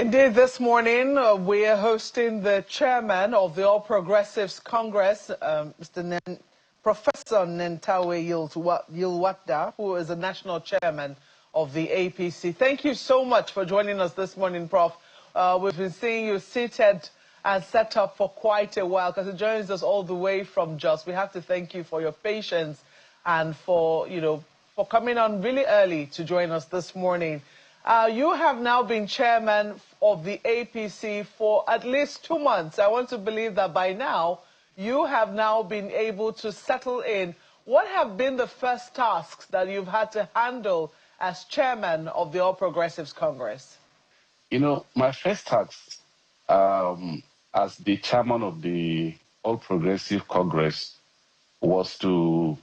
Indeed, this morning we are hosting the chairman of the All Progressives Congress, Professor Nentawe Yilwatda, who is the national chairman of the APC. Thank you so much for joining us this morning, Prof. We've been seeing you seated and set up for quite a while because it joins us all the way from Jos. We have to thank you for your patience and for coming on really early to join us this morning. You have now been chairman of the APC for at least 2 months. I want to believe that by now you have now been able to settle in. What have been the first tasks that you've had to handle as chairman of the All Progressives Congress? My first task as the chairman of the All Progressive Congress was to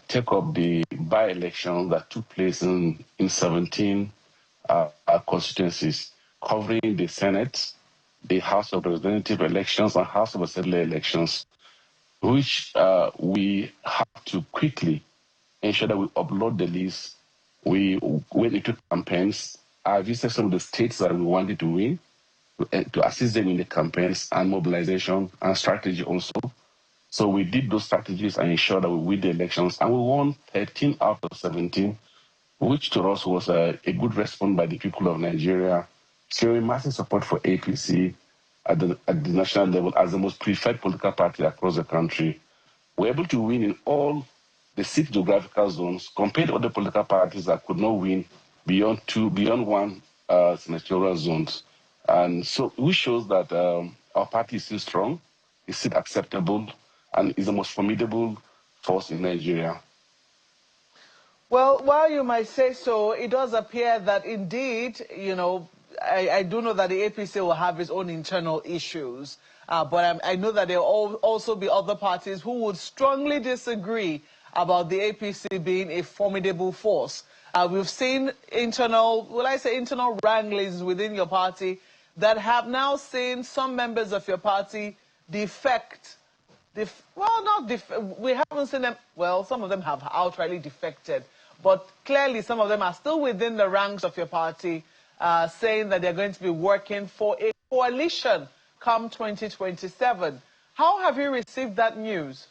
take up the by-elections that took place in 17 constituencies, covering the Senate, the House of Representative elections, and House of Assembly elections, which we have to quickly ensure that we upload the list. We went into campaigns. I visited some of the states that we wanted to win, to assist them in the campaigns and mobilization and strategy also. So we did those strategies and ensured that we win the elections, and we won 13 out of 17, which to us was a good response by the people of Nigeria, showing massive support for APC at the national level as the most preferred political party across the country. We're able to win in all the 6 geographical zones compared to other political parties that could not win beyond one senatorial zones. And so which shows that our party is still strong, is still acceptable, and is the most formidable force in Nigeria. Well, while you might say so, it does appear that indeed, I do know that the APC will have its own internal issues, but I know that there will also be other parties who would strongly disagree about the APC being a formidable force. We've seen internal wranglings within your party that have now seen some members of your party defect. We haven't seen them, well, some of them have outrightly defected, but clearly some of them are still within the ranks of your party, saying that they're going to be working for a coalition come 2027. How have you received that news?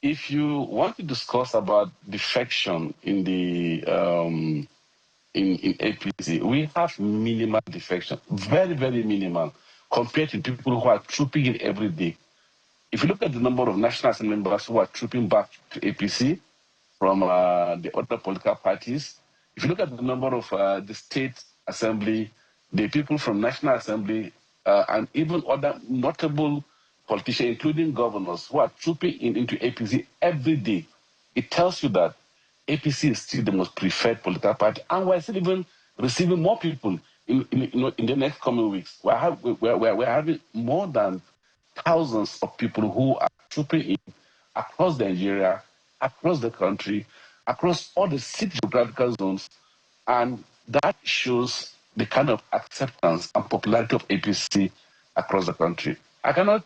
If you want to discuss about defection in the in APC, we have minimal defection, very, very minimal, compared to people who are trooping in every day. If you look at the number of National Assembly members who are trooping back to APC from the other political parties, if you look at the number of the State Assembly, the people from National Assembly, and even other notable politicians, including governors, who are trooping into APC every day, it tells you that APC is still the most preferred political party, and we're still even receiving more people in the next coming weeks. We're having more than thousands of people who are trooping in across Nigeria, across the country, across all the 6 geographical zones, and that shows the kind of acceptance and popularity of APC across the country. I cannot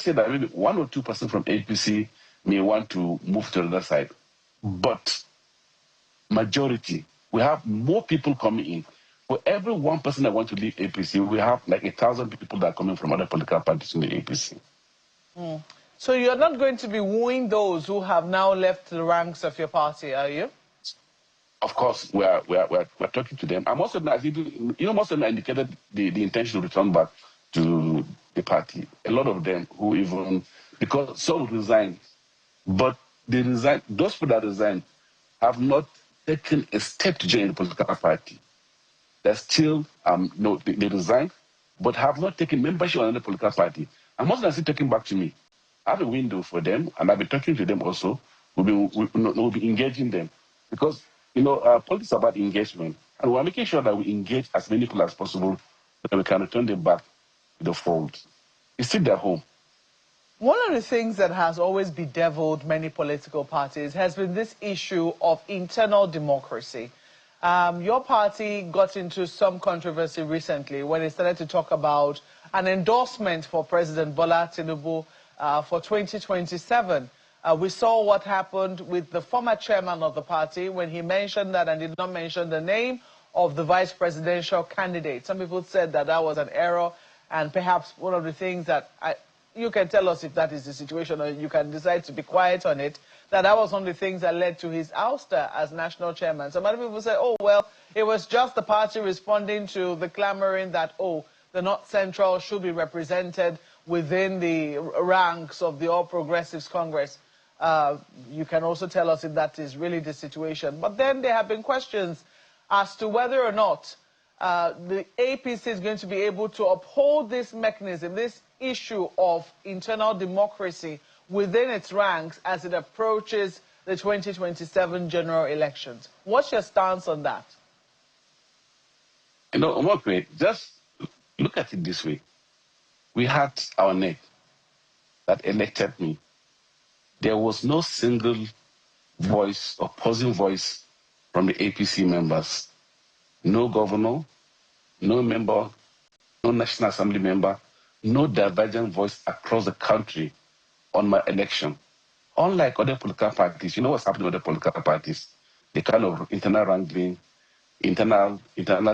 say that maybe 1 or 2% from APC may want to move to the other side, but majority, we have more people coming in. For every 1% that wants to leave APC, we have like 1,000 people that are coming from other political parties in the APC. So you're not going to be wooing those who have now left the ranks of your party, are you? Of course, we're talking to them. I'm also, most of them indicated the intention to return back to the party. A lot of them who even, because some resigned, but they resigned. Those people that resigned have not taken a step to join the political party. They're still, they resigned, but have not taken membership in another political party. And most of them are still talking back to me. I have a window for them, and I'll be talking to them also. We'll be engaging them. Because, politics is about engagement. And we're making sure that we engage as many people as possible so that we can return them back to the fold. It's still their home. One of the things that has always bedeviled many political parties has been this issue of internal democracy. Your party got into some controversy recently when it started to talk about an endorsement for President Bola Tinubu for 2027. We saw what happened with the former chairman of the party when he mentioned that and did not mention the name of the vice presidential candidate. Some people said that that was an error, and perhaps one of the things that you can tell us if that is the situation, or you can decide to be quiet on it, that was one of the things that led to his ouster as national chairman. Some other people say, oh, well, it was just the party responding to the clamoring that, oh, the North Central should be represented within the ranks of the All Progressives Congress. You can also tell us if that is really the situation. But then there have been questions as to whether or not the APC is going to be able to uphold this mechanism, this issue of internal democracy within its ranks as it approaches the 2027 general elections. What's your stance on that? You know, Omokwe, just look at it this way. We had our NEC that elected me. There was no single voice, opposing voice from the APC members. No governor, no member, no National Assembly member, no divergent voice across the country on my election. Unlike other political parties, you know what's happening with the political parties? The kind of internal wrangling, internal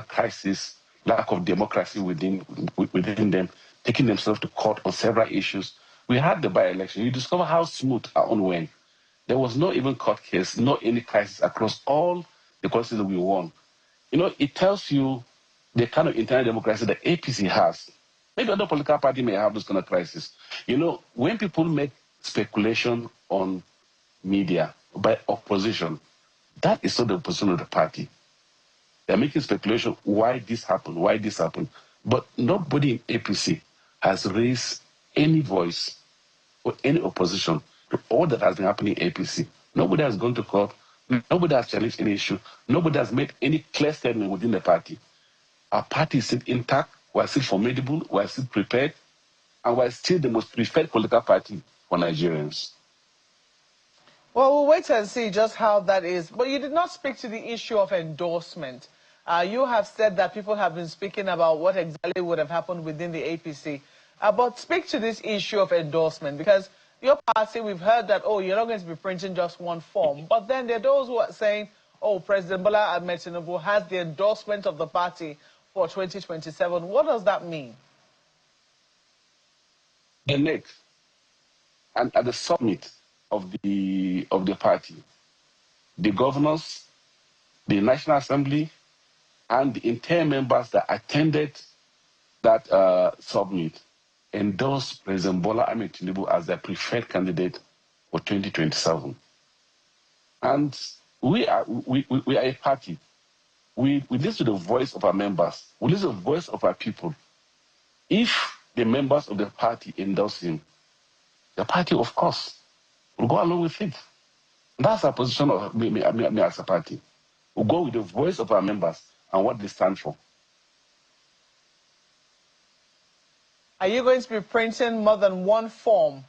crisis, lack of democracy within them, taking themselves to court on several issues. We had the by-election. You discover how smooth our own went. There was no even court case, no any crisis across all the constituencies that we won. You know, it tells you the kind of internal democracy that APC has. Maybe other political party may have this kind of crisis. You know, when people make speculation on media by opposition, that is not the position of the party. They're making speculation why this happened. But nobody in APC has raised any voice or any opposition to all that has been happening in APC. Nobody has gone to court. Nobody has challenged any issue. Nobody has made any clear statement within the party. Our party is still intact. We are still formidable. We are still prepared. And we are still the most preferred political party for Nigerians. Well, we'll wait and see just how that is. But you did not speak to the issue of endorsement. You have said that people have been speaking about what exactly would have happened within the APC. But speak to this issue of endorsement, because your party, we've heard that, oh, you're not going to be printing just one form. But then there are those who are saying, oh, President Bola Ahmed Tinubu has the endorsement of the party for 2027. What does that mean? The next, and at the summit of the party, the governors, the National Assembly, and the entire members that attended that summit endorsed President Bola Ahmed Tinubu as their preferred candidate for 2027. And we are a party. We listen to the voice of our members. We listen to the voice of our people. If the members of the party endorse him, the party, of course, will go along with it. That's our position of me as a party. We'll go with the voice of our members and what they stand for. Are you going to be printing more than one form,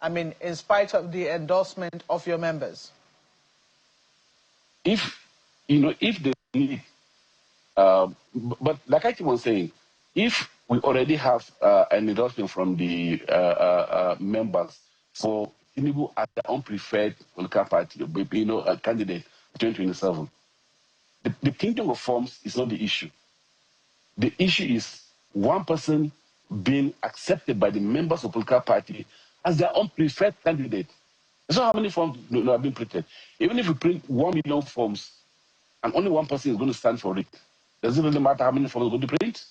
I mean, in spite of the endorsement of your members? If they need, but like I keep on saying, if we already have an endorsement from the members for Tinubu as their own preferred political party, a candidate for 2027, the printing of forms is not the issue. The issue is one person being accepted by the members of the political party as their own preferred candidate. That's not how many forms have been printed. Even if we print 1 million forms and only one person is going to stand for it, does it really matter how many forms are going to print?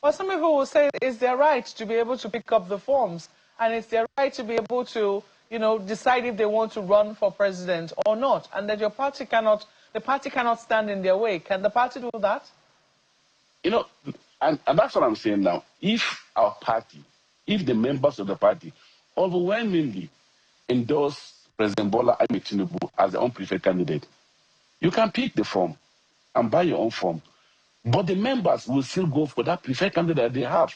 Well, some people will say it's their right to be able to pick up the forms, and it's their right to be able to, decide if they want to run for president or not, and that the party cannot stand in their way. Can the party do that? And that's what I'm saying now. If our party, if the members of the party overwhelmingly endorse President Bola Ahmed Tinubu as their own preferred candidate, you can pick the form and buy your own form. But the members will still go for that preferred candidate they have.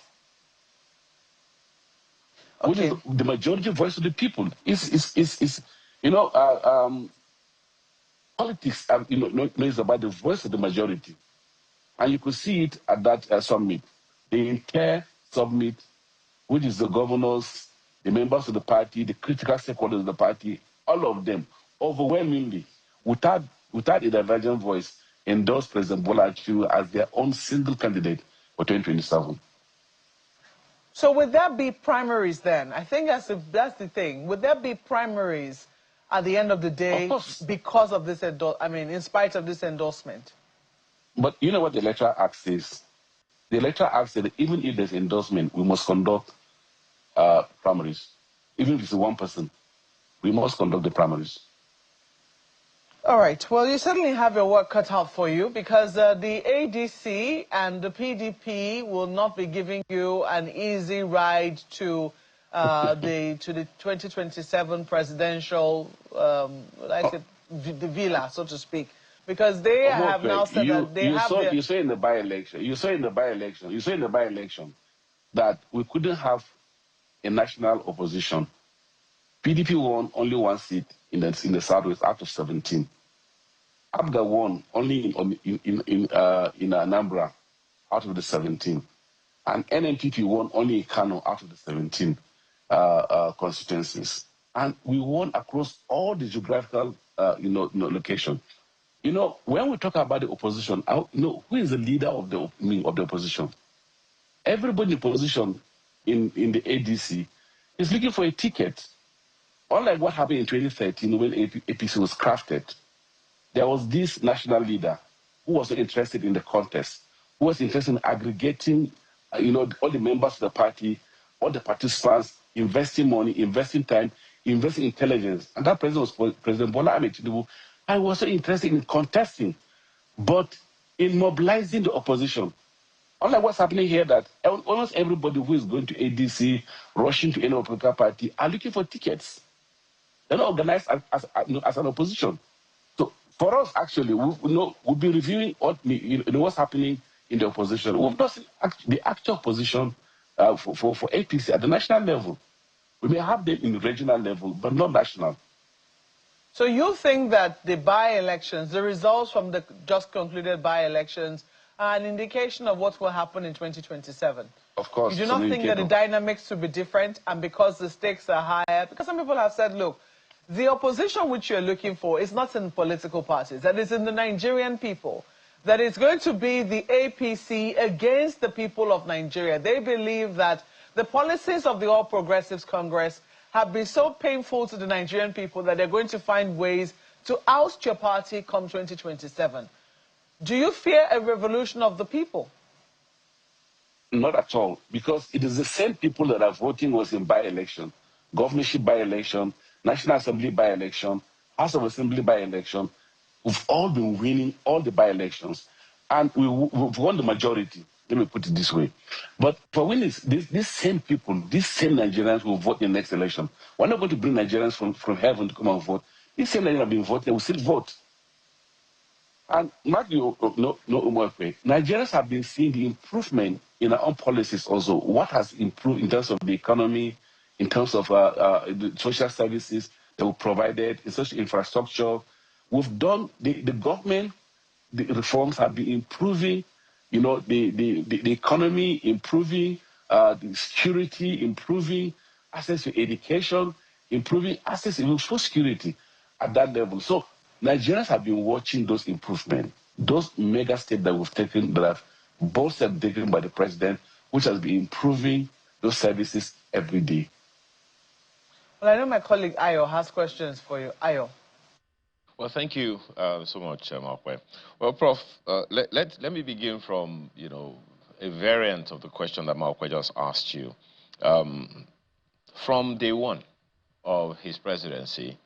Okay. Which is the majority voice of the people. Politics is about the voice of the majority. And you could see it at that summit. The entire summit, which is the governors, the members of the party, the critical stakeholders of the party, all of them, overwhelmingly, without a divergent voice, endorsed President Bola Tinubu as their own single candidate for 2027. So would there be primaries then? I think that's the thing. Would there be primaries at the end of the day because of this, in spite of this endorsement? But you know what the Electoral Act says? The Electoral Act said that even if there's endorsement, we must conduct primaries. Even if it's one person, we must conduct the primaries. All right. Well, you certainly have your work cut out for you because the ADC and the PDP will not be giving you an easy ride to the 2027 presidential, the villa, so to speak, because they have now said that they have. You saw in the by-election. You saw in the by-election that we couldn't have a national opposition. PDP won only one seat in the Southwest out of 17. ABGA won only in Anambra out of the 17. And NNPP won only in Kano out of the 17 constituencies. And we won across all the geographical location. You know, when we talk about the opposition, who is the leader of the opposition? Everybody in the opposition in the ADC is looking for a ticket. Unlike what happened in 2013 when APC was crafted, there was this national leader who was interested in the contest, who was interested in aggregating, all the members of the party, all the participants, investing money, investing time, investing intelligence. And that president was President Bola Ahmed Tinubu. I was so interested in contesting, but in mobilizing the opposition. Unlike what's happening here, that almost everybody who is going to ADC, rushing to any political party, are looking for tickets. They're not organized as an opposition. So for us, actually, we've been reviewing what's happening in the opposition. We've not seen the actual position for APC at the national level. We may have them in the regional level, but not national. So you think that the by-elections, the results from the just concluded by-elections, are an indication of what will happen in 2027? Of course. You do not think that the dynamics will be different, and because the stakes are higher? Because some people have said, look, the opposition which you're looking for is not in political parties, that is in the Nigerian people, that it's going to be the APC against the people of Nigeria. They believe that the policies of the All Progressives Congress have been so painful to the Nigerian people that they're going to find ways to oust your party come 2027. Do you fear a revolution of the people? Not at all, because it is the same people that are voting was in by-election, governorship by-election, National Assembly by-election, House of Assembly by-election. We've all been winning all the by-elections, and we've won the majority. Let me put it this way. But for winning, these same people, these same Nigerians will vote in the next election. We're not going to bring Nigerians from heaven to come and vote. These same Nigerians have been voting, they will still vote. And Nigerians have been seeing the improvement in our own policies also. What has improved in terms of the economy, in terms of the social services that we provided, in social infrastructure. We've done, the government, the reforms have been improving, the economy, improving the security, improving access to education, improving access to social security at that level. So Nigerians have been watching those improvements, those mega steps that we've taken, that have both steps taken by the president, which has been improving those services every day. Well, I know my colleague Ayo has questions for you. Ayo. Well, thank you so much, Markwe. Well, Prof, let me begin from, a variant of the question that Markwe just asked you. From day one of his presidency,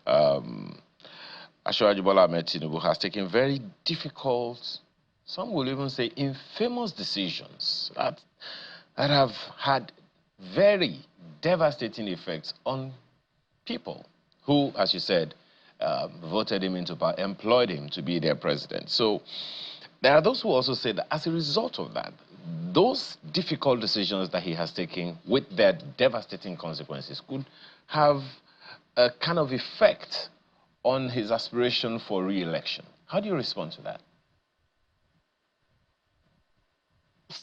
Asiwaju Bola Ahmed Tinubu has taken very difficult, some will even say infamous decisions that have had very devastating effects on people who, as you said, voted him into power, employed him to be their president. So there are those who also say that as a result of that, those difficult decisions that he has taken with their devastating consequences could have a kind of effect on his aspiration for re-election. How do you respond to that?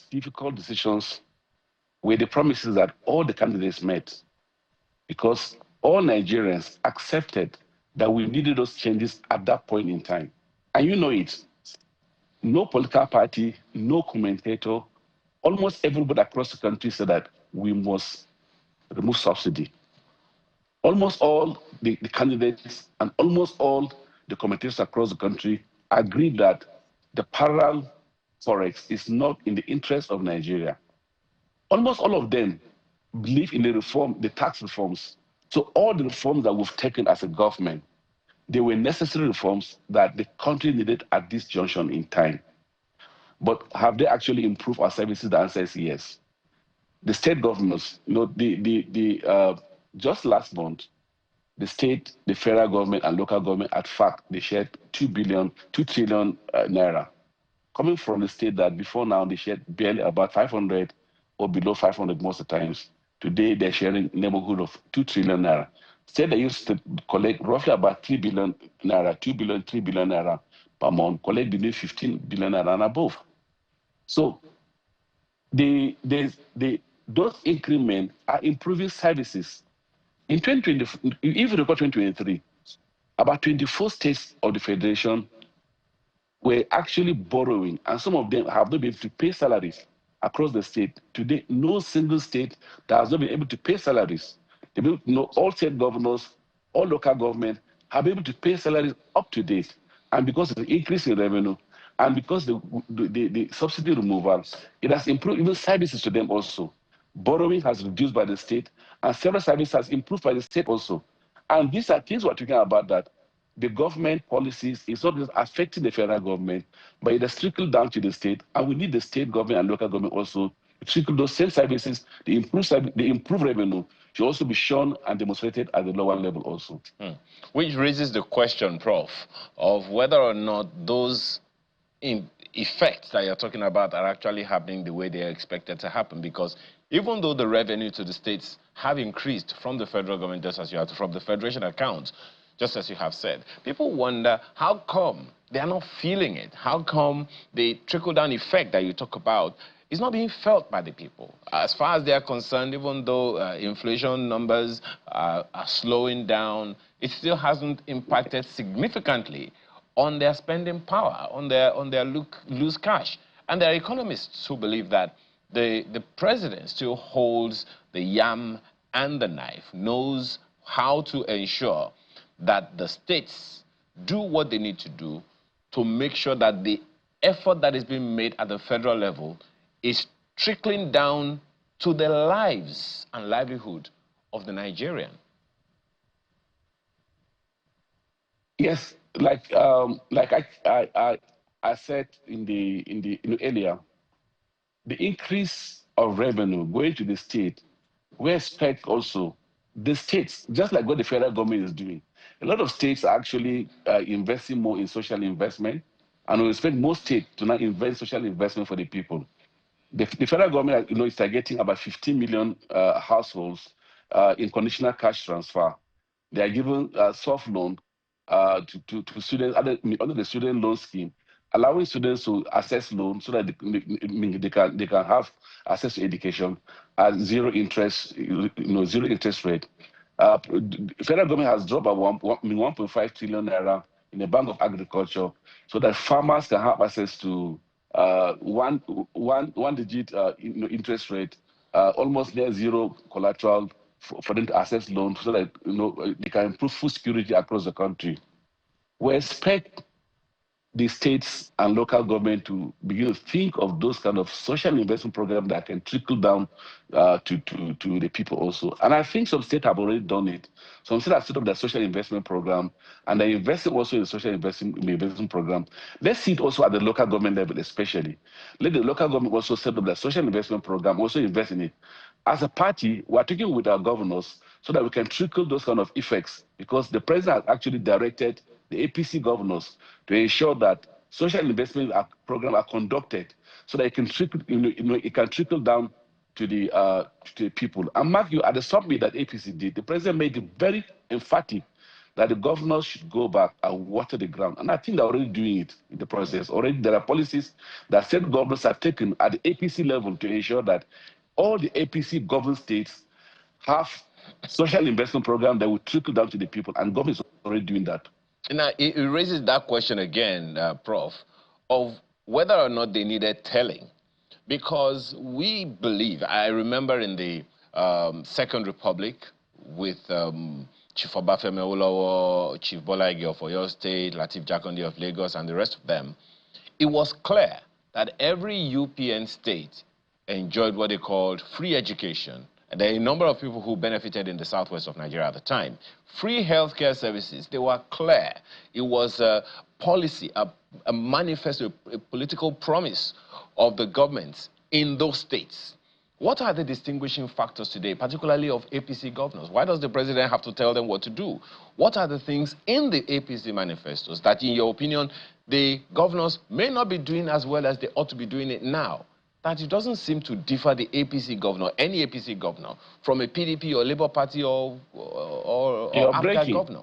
Difficult decisions were the promises that all the candidates met because all Nigerians accepted that we needed those changes at that point in time. And you know it. No political party, no commentator, almost everybody across the country said that we must remove subsidy. Almost all the candidates and almost all the commentators across the country agreed that the parallel forex is not in the interest of Nigeria. Almost all of them believe in the tax reforms. So all the reforms that we've taken as a government, they were necessary reforms that the country needed at this junction in time. But have they actually improved our services? The answer is yes. The state governments, just last month, the state, the federal government, and local government, at fact, they shared 2 trillion naira. Coming from the state that before now they shared barely about 500 or below 500 most of the times. Today they're sharing neighborhood of 2 trillion naira. State they used to collect roughly about 3 billion naira, 2 billion, 3 billion naira per month, collect between 15 billion naira and above. So those increments are improving services. In 2020, if you record 2023, about 24 states of the federation were actually borrowing, and some of them have not been able to pay salaries across the state. Today, no single state that has not been able to pay salaries. All state governors, all local government have been able to pay salaries up to date. And because of the increase in revenue, and because the subsidy removal, it has improved even services to them also. Borrowing has reduced by the state, and several services has improved by the state also. And these are things we're talking about, that the government policies is not just affecting the federal government, but it has trickled down to the state. And we need the state government and local government also to trickle those same services, the improved revenue should also be shown and demonstrated at the lower level also. Which raises the question, Prof, of whether or not those effects that you're talking about are actually happening the way they are expected to happen. Because even though the revenue to the states have increased from the federal government, just as you have, from the federation accounts, just as you have said, people wonder how come they are not feeling it? How come the trickle-down effect that you talk about is not being felt by the people? As far as they are concerned, even though inflation numbers are slowing down, it still hasn't impacted significantly on their spending power, on their loose cash. And there are economists who believe that the president still holds the yam and the knife, knows how to ensure that the states do what they need to do to make sure that the effort that is being made at the federal level is trickling down to the lives and livelihood of the Nigerian. Yes, like I said earlier, the increase of revenue going to the state, we expect also the states, just like what the federal government is doing. A lot of states are actually investing more in social investment, and we expect most states to now invest social investment for the people. The federal government, is targeting about 15 million households in conditional cash transfer. They are given soft loan to students under the student loan scheme, allowing students to access loans so that they can have access to education at zero interest rate. Federal government has dropped about 1.5 trillion naira in the Bank of Agriculture so that farmers can have access to one digit interest rate, almost near zero collateral for them to access loans so that they can improve food security across the country. We expect the states and local government to begin to think of those kind of social investment programs that can trickle down to the people also. And I think some states have already done it. Some states have set up their social investment program, and they're investing also in the social investment program. Let's see it also at the local government level, especially. Let the local government also set up their social investment program, also invest in it. As a party, we're talking with our governors so that we can trickle those kind of effects, because the president has actually directed the APC governors to ensure that social investment programs are conducted so that it can trickle down to the people. And mark you, at the summit that APC did, the president made it very emphatic that the governors should go back and water the ground. And I think they're already doing it in the process. Already there are policies that state governors have taken at the APC level to ensure that all the APC governed states have social investment program that will trickle down to the people, and government is already doing that. Now, it raises that question again, Prof, of whether or not they needed telling. Because we believe, I remember in the Second Republic with Chief Obafemi Awolowo, Chief Bola Ige of Oyo State, Lateef Jakonde of Lagos, and the rest of them, it was clear that every UPN state enjoyed what they called free education. And there are a number of people who benefited in the southwest of Nigeria at the time. Free healthcare services, they were clear. It was a policy, a manifesto, a political promise of the government in those states. What are the distinguishing factors today, particularly of APC governors? Why does the president have to tell them what to do? What are the things in the APC manifestos that, in your opinion, the governors may not be doing as well as they ought to be doing it now? That it doesn't seem to differ the APC governor, any APC governor, from a PDP or Labour Party or APGA governor.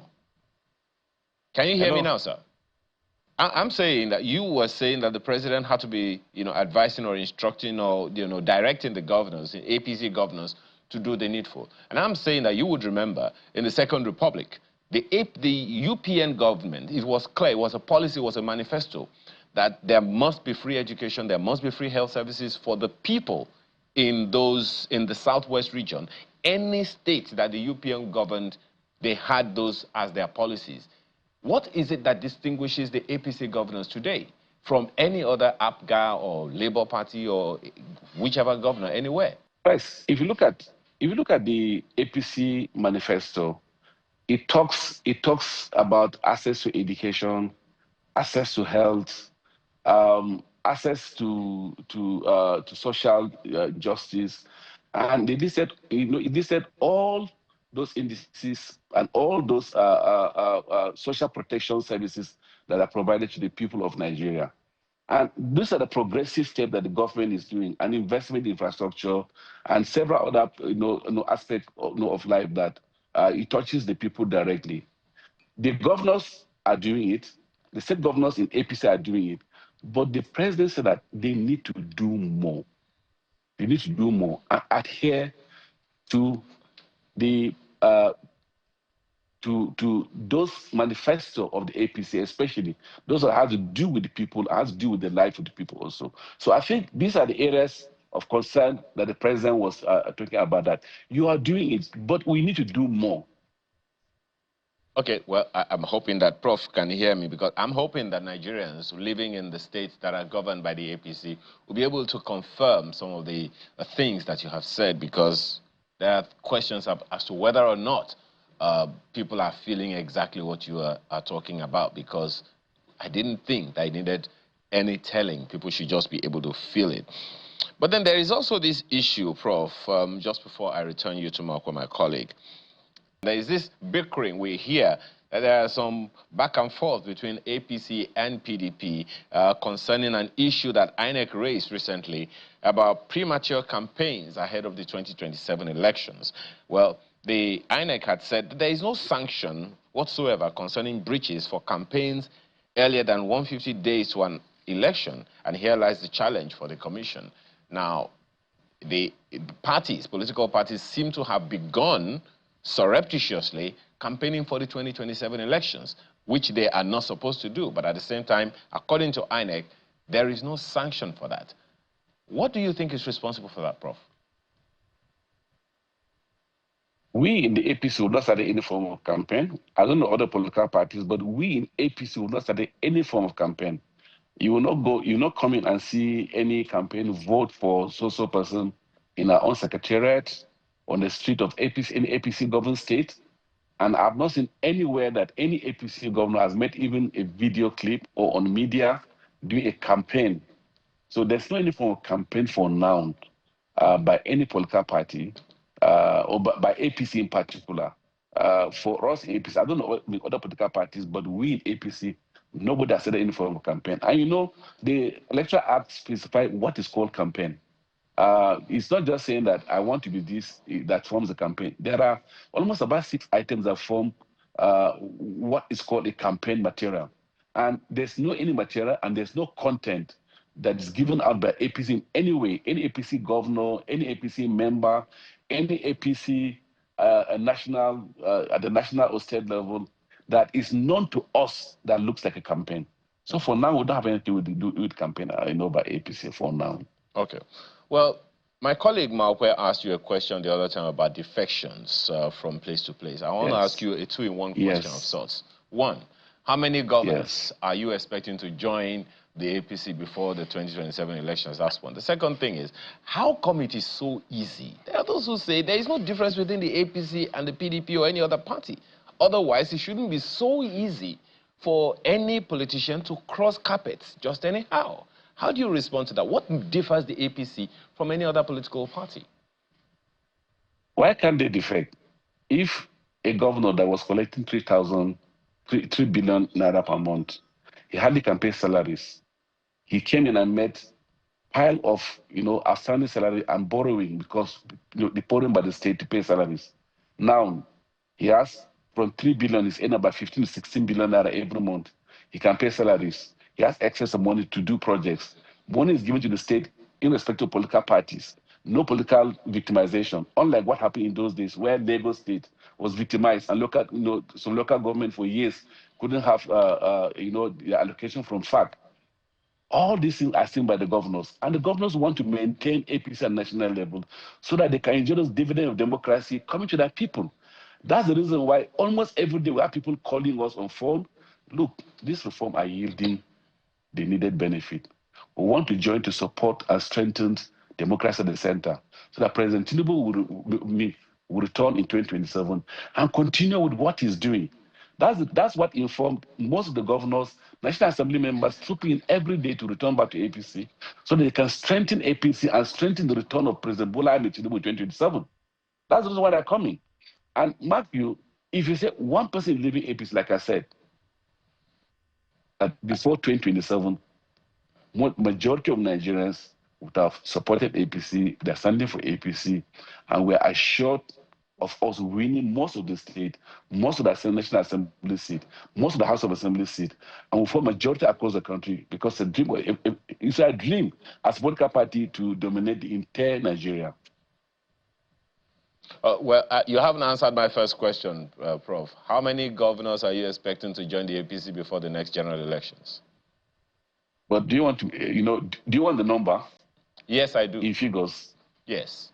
Can you hear me now, sir? I'm saying that you were saying that the president had to be, advising or instructing or, directing the governors, APC governors, to do the needful. And I'm saying that you would remember in the Second Republic, the UPN government, it was clear, it was a policy, it was a manifesto, that there must be free education, there must be free health services for the people in the southwest region. Any state that the UPN governed, they had those as their policies. What is it that distinguishes the APC governors today from any other APGA or Labour Party or whichever governor anywhere? Yes, if you look at the APC manifesto, it talks about access to education, access to health, access to social justice, and they listed all those indices and all those social protection services that are provided to the people of Nigeria. And these are the progressive steps that the government is doing, and investment in infrastructure and several other aspects of life that it touches the people directly. The governors are doing it. The state governors in APC are doing it. But the president said that they need to do more. They need to do more and adhere to the to those manifesto of the APC, especially those that have to do with the people, have to do with the life of the people also. So I think these are the areas of concern that the president was talking about, that you are doing it, but we need to do more. Okay, well, I'm hoping that Prof can hear me, because I'm hoping that Nigerians living in the states that are governed by the APC will be able to confirm some of the things that you have said, because there are questions as to whether or not people are feeling exactly what you are talking about, because I didn't think that I needed any telling. People should just be able to feel it. But then there is also this issue, Prof, just before I return you to Mark, my colleague. There is this bickering we hear that there are some back and forth between APC and PDP concerning an issue that INEC raised recently about premature campaigns ahead of the 2027 elections. Well, the INEC had said that there is no sanction whatsoever concerning breaches for campaigns earlier than 150 days to an election, and here lies the challenge for the commission. Now, the political parties seem to have begun surreptitiously campaigning for the 2027 elections, which they are not supposed to do. But at the same time, according to INEC, there is no sanction for that. What do you think is responsible for that, Prof? We in the APC will not start any form of campaign. I don't know other political parties, but we in APC will not start any form of campaign. You will not come in and see any campaign, vote for so-so person in our own secretariat, on the street of APC, any APC governed state. And I've not seen anywhere that any APC governor has made even a video clip or on media doing a campaign. So there's no any form of campaign for now by any political party or by APC in particular. For us in APC, I don't know with other political parties, but we in APC, nobody has said any form of campaign. And the Electoral Act specifies what is called campaign. It's not just saying that I want to be this, that forms a campaign. There are almost about 6 items that form what is called a campaign material. And there's no any material and there's no content that is given out by APC in any way. Any APC governor, any APC member, any APC a national, at the national or state level that is known to us that looks like a campaign. So for now, we don't have anything to do with campaign, by APC for now. Okay. Well, my colleague Malkwe asked you a question the other time about defections from place to place. I want to ask you a two-in-one question of sorts. One, how many governors are you expecting to join the APC before the 2027 elections? That's one. The second thing is, how come it is so easy? There are those who say there is no difference between the APC and the PDP or any other party. Otherwise, it shouldn't be so easy for any politician to cross carpets just anyhow. How do you respond to that? What differs the APC from any other political party? Why can't they defect? If a governor that was collecting 3 billion naira per month, he hardly can pay salaries. He came in and met pile of, outstanding salary and borrowing because the borrowing by the state to pay salaries. Now, he has from 3 billion, he's earning about 15 to 16 billion naira every month. He can pay salaries. He has excess of money to do projects. Money is given to the state irrespective of political parties. No political victimization, unlike what happened in those days where Lagos State was victimized and some local government for years couldn't have, the allocation from FAC. All these things are seen by the governors, and the governors want to maintain APC at national level so that they can enjoy those dividends of democracy coming to their people. That's the reason why almost every day we have people calling us on phone. Look, this reform are yielding the needed benefit. We want to join to support and strengthen democracy at the center so that President Tinubu will return in 2027 and continue with what he's doing. That's what informed most of the governors, National Assembly members trooping in every day to return back to APC so that they can strengthen APC and strengthen the return of President Bola Ahmed Tinubu in 2027. That's the reason why they're coming. And mark you, if you say one person leaving APC, like I said, before 2027, majority of Nigerians would have supported APC, they're standing for APC, and we're assured of us winning most of the state, most of the National Assembly seat, most of the House of Assembly seat, and we form majority across the country because it's a dream as a political party to dominate the entire Nigeria. You haven't answered my first question, Prof. How many governors are you expecting to join the APC before the next general elections? But do you want to, do you want the number? Yes, I do. In figures? Yes.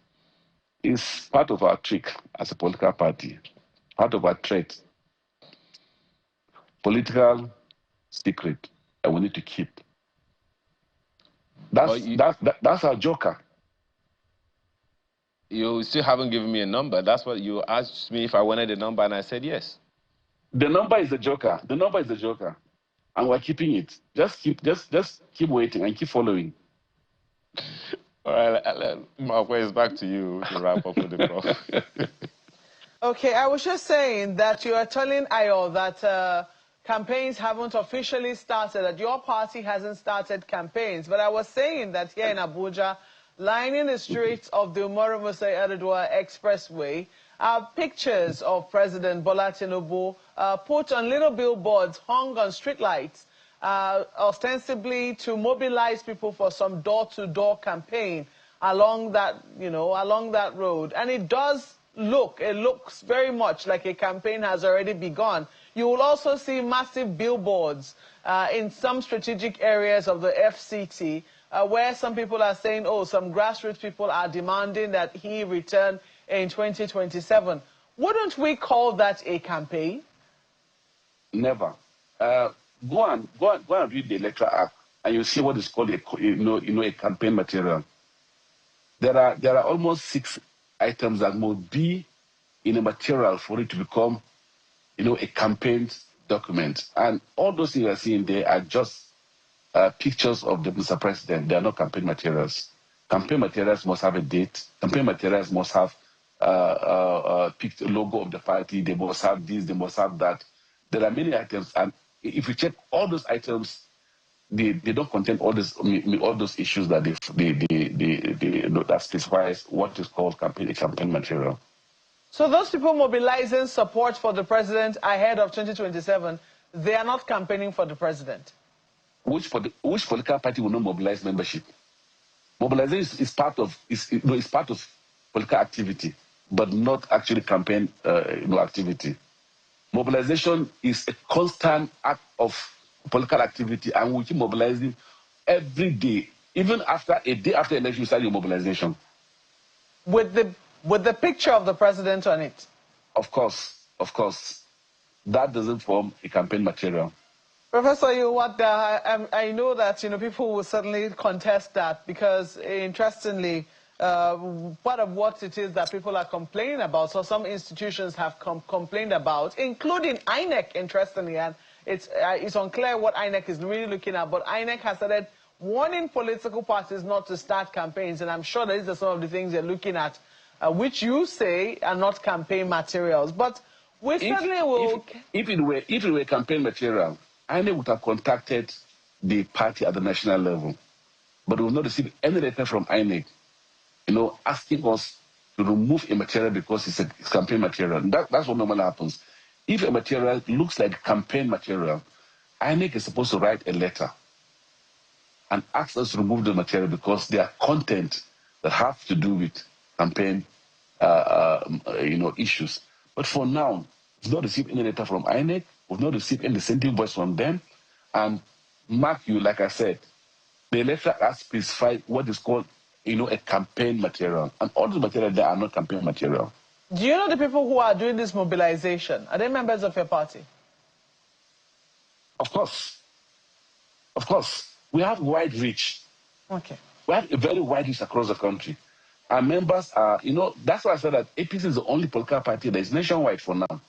It's part of our trick as a political party, part of our trait. Political secret that we need to keep. That's our joker. You still haven't given me a number. That's what you asked me if I wanted a number, and I said yes. The number is the joker. The number is the joker. And we're keeping it. Just keep waiting and keep following. All right, Malkwe, it's back to you to wrap up with the Prof. Okay, I was just saying that you are telling Ayo that campaigns haven't officially started, that your party hasn't started campaigns. But I was saying that here in Abuja, lining the streets of the Umaru Musa Yar'Adua Expressway are pictures of President Bola Tinubu put on little billboards hung on streetlights, ostensibly to mobilize people for some door-to-door campaign along that, along that road. And it looks very much like a campaign has already begun. You will also see massive billboards in some strategic areas of the FCT where some people are saying, some grassroots people are demanding that he return in 2027. Wouldn't we call that a campaign? Never. Go and read the Electoral Act, and you see what is called a campaign material. There are almost 6 items that must be in a material for it to become, a campaign document. And all those things you are seeing there are just pictures of the Mr. President. They are not campaign materials. Campaign materials must have a date. Campaign materials must have a logo of the party. They must have this. They must have that. There are many items, and if you check all those items, they don't contain all those issues that that specifies what is called campaign material. So those people mobilizing support for the president ahead of 2027, they are not campaigning for the president. Which political party will not mobilize membership? Mobilization is part of political activity. but not actually campaign activity. Mobilization is a constant act of political activity, and we keep mobilizing every day. Even after a day after election, you start your mobilization. With the picture of the president on it? Of course. That doesn't form a campaign material. Professor Yewanda, I know that people will certainly contest that because, interestingly, part of what it is that people are complaining about, so some institutions have complained about, including INEC, interestingly, and it's unclear what INEC is really looking at, but INEC has started warning political parties not to start campaigns, and I'm sure that these are some of the things they're looking at, which you say are not campaign materials. But we certainly will... If it were campaign material, INEC would have contacted the party at the national level, but we will not receive any letter from INEC, asking us to remove a material because it's campaign material. That's what normally happens. If a material looks like campaign material, INEC is supposed to write a letter and ask us to remove the material because there are content that have to do with campaign, issues. But for now, we've not received any letter from INEC. We've not received any dissenting voice from them. And mark you, like I said, the letter has specified what is called, a campaign material. And all the material there are not campaign material. Do you know the people who are doing this mobilization? Are they members of your party? Of course. We have wide reach. Okay. We have a very wide reach across the country. Our members are, that's why I said that APC is the only political party that is nationwide for now.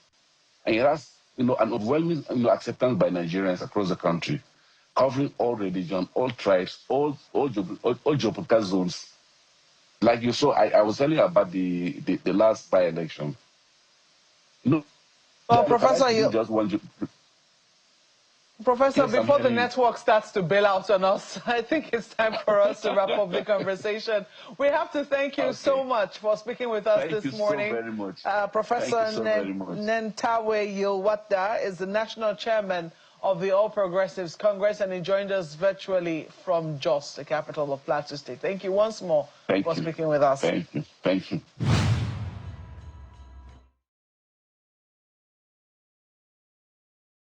And it has, an overwhelming acceptance by Nigerians across the country, covering all religions, all tribes, all geopolitical zones. Like you saw, I was telling you about the last by-election. Professor, Professor, yes, before the network starts to bail out on us, I think it's time for us to wrap up the conversation. We have to thank you so much for speaking with us this morning. Thank you so very much. Professor Nentawe Yilwata is the national chairman of the All Progressives Congress, and he joined us virtually from Jos, the capital of Plateau State. Thank you once more for speaking with us. Thank you.